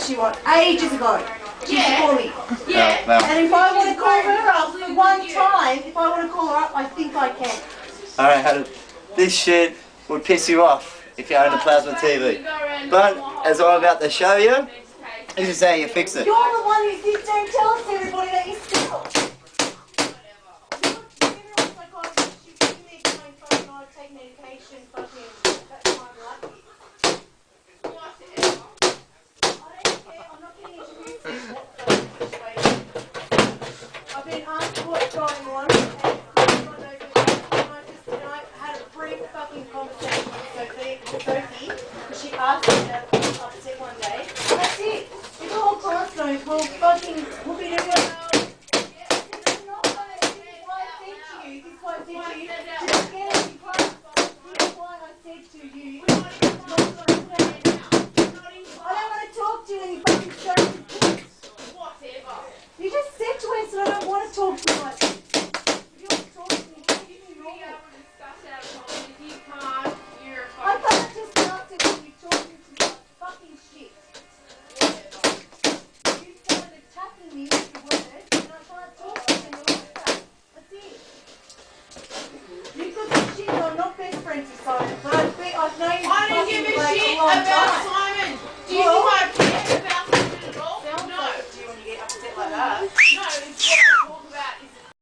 she was, ages ago. She used to call me. Yeah. No. And if I want to call her up for one time, if I want to call her up, I think I can. Alright, Hannah, this shit would piss you off if you own a plasma TV. But, as I'm about to show you, this is how you fix it. You're the one who keeps saying, tell us everybody that you steal. I've been asked what's going on, and I just had a brief fucking conversation with Sophie, because she asked me to upset one day. And that's it. If the whole class knows, we'll be doing it. This is why I said to you, to just get it in class. This is why I said to you, I don't want to talk to you any fucking stupid kids. Whatever. You just said to us that I don't want to talk to you like this. If you want to talk to me, you normal. I can't just start it when you're talking to me like fucking shit. You started attacking me with your words, and I can't talk to you like that. That's it. You could be shit, I'm not best friends with Simon, but I've known you I didn't give a fucking shit like a long about time. Simon. Do you think I